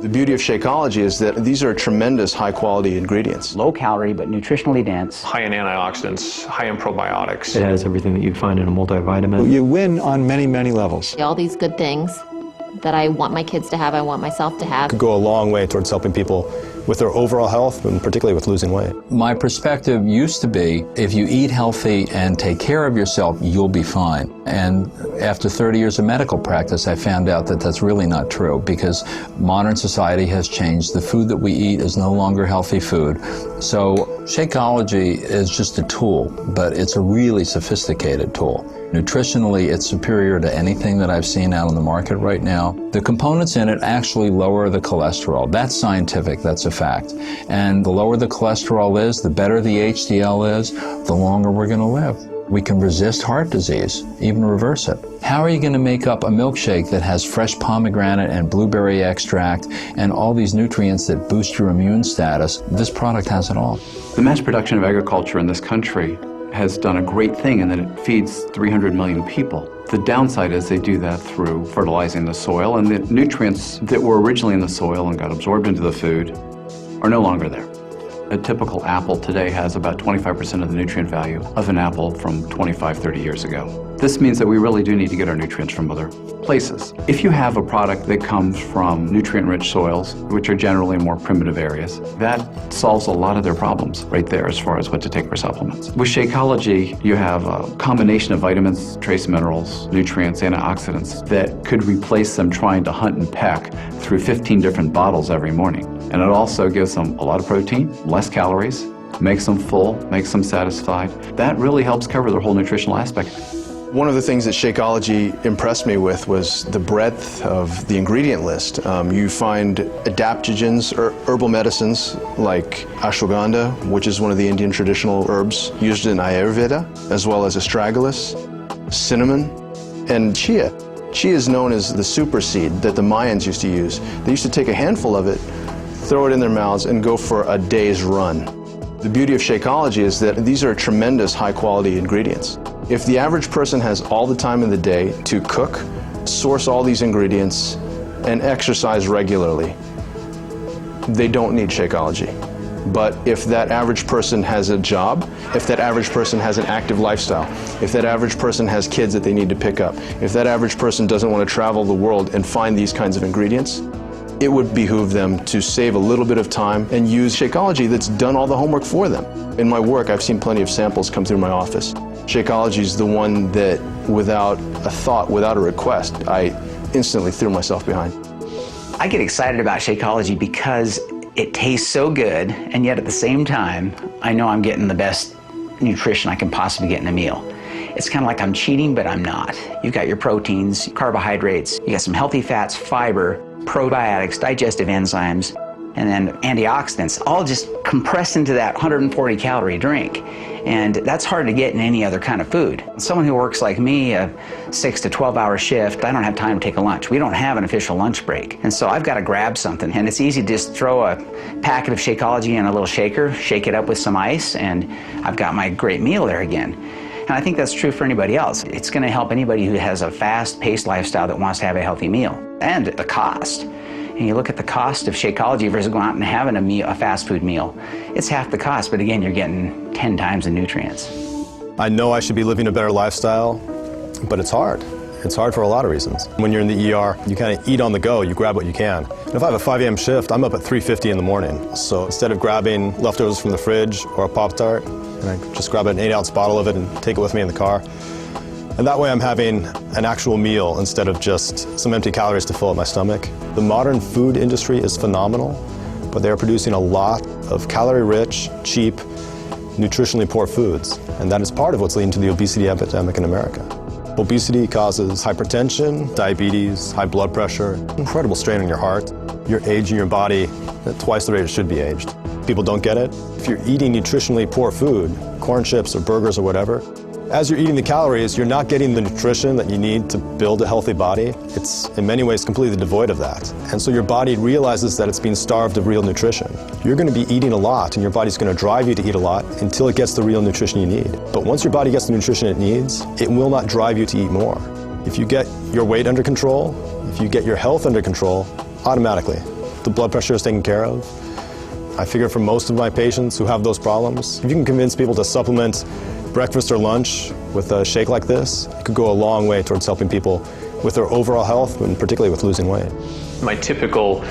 The beauty of Shakeology is that these are tremendous high-quality ingredients. Low calorie, but nutritionally dense. High in antioxidants, high in probiotics. It has everything that you'd find in a multivitamin. You win on many, many levels. All these good things that I want my kids to have, I want myself to have. Could go a long way towards helping people with their overall health, and particularly with losing weight. My perspective used to be, if you eat healthy and take care of yourself, you'll be fine. And after 30 years of medical practice, I found out that that's really not true, because modern society has changed. The food that we eat is no longer healthy food. So Shakeology is just a tool, but it's a really sophisticated tool. Nutritionally, it's superior to anything that I've seen out on the market right now. The components in it actually lower the cholesterol. That's scientific, that's a fact. And the lower the cholesterol is, the better the HDL is, the longer we're going to live. We can resist heart disease, even reverse it. How are you going to make up a milkshake that has fresh pomegranate and blueberry extract and all these nutrients that boost your immune status? This product has it all. The mass production of agriculture in this country has done a great thing in that it feeds 300 million people. The downside is they do that through fertilizing the soil, and the nutrients that were originally in the soil and got absorbed into the food are no longer there. A typical apple today has about 25% of the nutrient value of an apple from 25, 30 years ago. This means that we really do need to get our nutrients from other places. If you have a product that comes from nutrient-rich soils, which are generally more primitive areas, that solves a lot of their problems right there as far as what to take for supplements. With Shakeology, you have a combination of vitamins, trace minerals, nutrients, antioxidants that could replace them trying to hunt and peck through 15 different bottles every morning. And it also gives them a lot of protein, less calories, makes them full, makes them satisfied. That really helps cover their whole nutritional aspect. One of the things that Shakeology impressed me with was the breadth of the ingredient list. You find adaptogens, herbal medicines like ashwagandha, which is one of the Indian traditional herbs used in Ayurveda, as well as astragalus, cinnamon, and chia. Chia is known as the super seed that the Mayans used to use. They used to take a handful of it, throw it in their mouths, and go for a day's run. The beauty of Shakeology is that these are tremendous high-quality ingredients. If the average person has all the time in the day to cook, source all these ingredients, and exercise regularly, they don't need Shakeology. But if that average person has a job, if that average person has an active lifestyle, if that average person has kids that they need to pick up, if that average person doesn't want to travel the world and find these kinds of ingredients, it would behoove them to save a little bit of time and use Shakeology that's done all the homework for them. In my work, I've seen plenty of samples come through my office. Shakeology is the one that, without a thought, without a request, I instantly threw myself behind. I get excited about Shakeology because it tastes so good, and yet at the same time, I know I'm getting the best nutrition I can possibly get in a meal. It's kind of like I'm cheating, but I'm not. You've got your proteins, carbohydrates, you got some healthy fats, fiber, probiotics, digestive enzymes, and then antioxidants, all just compressed into that 140 calorie drink. And that's hard to get in any other kind of food. Someone who works like me, a 6 to 12 hour shift, I don't have time to take a lunch. We don't have an official lunch break. And so I've got to grab something. And it's easy to just throw a packet of Shakeology in a little shaker, shake it up with some ice, and I've got my great meal there again. And I think that's true for anybody else. It's going to help anybody who has a fast-paced lifestyle that wants to have a healthy meal. And the cost. And you look at the cost of Shakeology versus going out and having a fast food meal. It's half the cost, but again, you're getting 10 times the nutrients. I know I should be living a better lifestyle, but it's hard. It's hard for a lot of reasons. When you're in the ER, you kind of eat on the go, you grab what you can. And if I have a 5 a.m. shift, I'm up at 3:50 in the morning. So instead of grabbing leftovers from the fridge or a Pop-Tart, I just grab an 8-ounce bottle of it and take it with me in the car. And that way I'm having an actual meal instead of just some empty calories to fill up my stomach. The modern food industry is phenomenal, but they are producing a lot of calorie-rich, cheap, nutritionally poor foods. And that is part of what's leading to the obesity epidemic in America. Obesity causes hypertension, diabetes, high blood pressure, incredible strain on your heart. You're aging your body at twice the rate it should be aged. People don't get it. If you're eating nutritionally poor food, corn chips or burgers or whatever, as you're eating the calories, you're not getting the nutrition that you need to build a healthy body. It's in many ways completely devoid of that. And so your body realizes that it's being starved of real nutrition. You're going to be eating a lot, and your body's going to drive you to eat a lot until it gets the real nutrition you need. But once your body gets the nutrition it needs, it will not drive you to eat more. If you get your weight under control, if you get your health under control, automatically the blood pressure is taken care of. I figure for most of my patients who have those problems, if you can convince people to supplement breakfast or lunch with a shake like this, it could go a long way towards helping people with their overall health and particularly with losing weight. My typical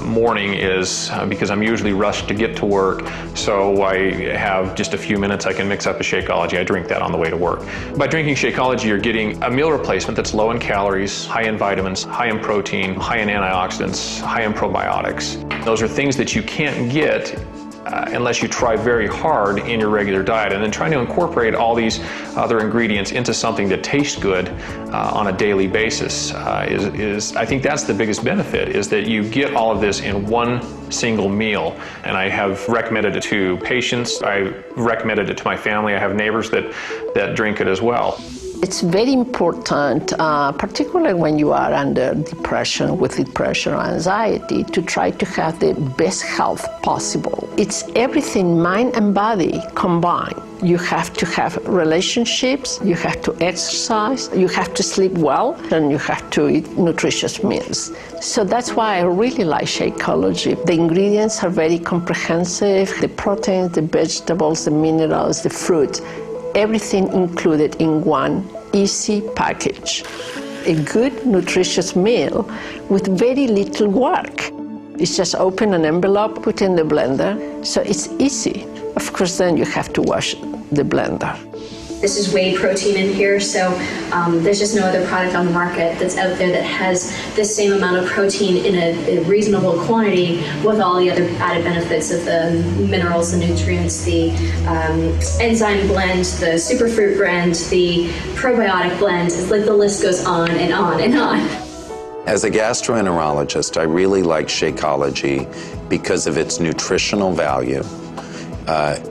morning is, because I'm usually rushed to get to work, so I have just a few minutes, I can mix up a Shakeology. I drink that on the way to work. By drinking Shakeology, you're getting a meal replacement that's low in calories, high in vitamins, high in protein, high in antioxidants, high in probiotics. Those are things that you can't get unless you try very hard in your regular diet. And then trying to incorporate all these other ingredients into something that tastes good on a daily basis is I think that's the biggest benefit, is that you get all of this in one single meal. And I have recommended it to patients, I recommended it to my family, I have neighbors that drink it as well. It's very important, particularly when you are under depression, with depression or anxiety, to try to have the best health possible. It's everything, mind and body combined. You have to have relationships, you have to exercise, you have to sleep well, and you have to eat nutritious meals. So that's why I really like Shakeology. The ingredients are very comprehensive, the proteins, the vegetables, the minerals, the fruit, everything included in one easy package. A good, nutritious meal with very little work. It's just open an envelope, put in the blender, so it's easy. Of course, then you have to wash the blender. This is whey protein in here, so there's just no other product on the market that's out there that has the same amount of protein in a reasonable quantity with all the other added benefits of the minerals, the nutrients, the enzyme blend, the superfruit blend, the probiotic blend. It's like the list goes on and on and on. As a gastroenterologist, I really like Shakeology because of its nutritional value,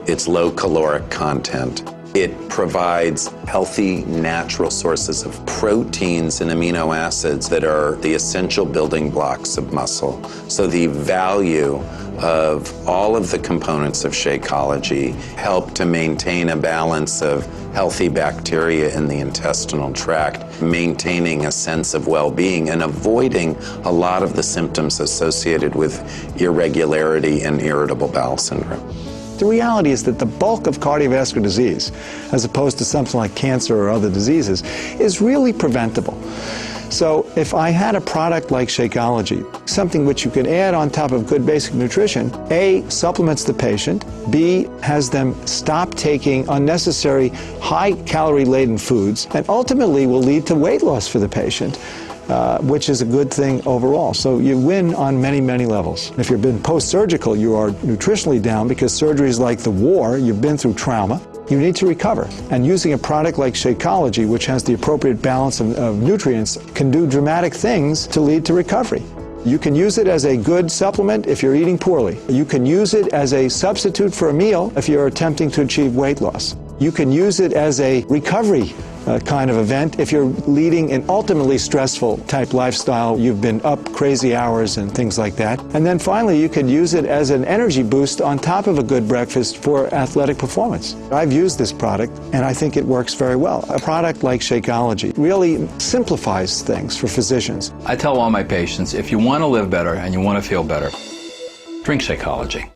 its low caloric content. It provides healthy, natural sources of proteins and amino acids that are the essential building blocks of muscle. So the value of all of the components of Shakeology help to maintain a balance of healthy bacteria in the intestinal tract, maintaining a sense of well-being and avoiding a lot of the symptoms associated with irregularity and irritable bowel syndrome. The reality is that the bulk of cardiovascular disease, as opposed to something like cancer or other diseases, is really preventable. So if I had a product like Shakeology, something which you can add on top of good basic nutrition, A, supplements the patient, B, has them stop taking unnecessary high-calorie-laden foods, and ultimately will lead to weight loss for the patient, which is a good thing overall. So you win on many, many levels. If you've been post-surgical, you are nutritionally down because surgery is like the war. You've been through trauma. You need to recover. And using a product like Shakeology, which has the appropriate balance of nutrients, can do dramatic things to lead to recovery. You can use it as a good supplement if you're eating poorly. You can use it as a substitute for a meal if you're attempting to achieve weight loss. You can use it as a recovery kind of event if you're leading an ultimately stressful type lifestyle. You've been up crazy hours and things like that. And then finally, you could use it as an energy boost on top of a good breakfast for athletic performance. I've used this product and I think it works very well. A product like Shakeology really simplifies things for physicians. I tell all my patients, if you want to live better and you want to feel better, drink Shakeology.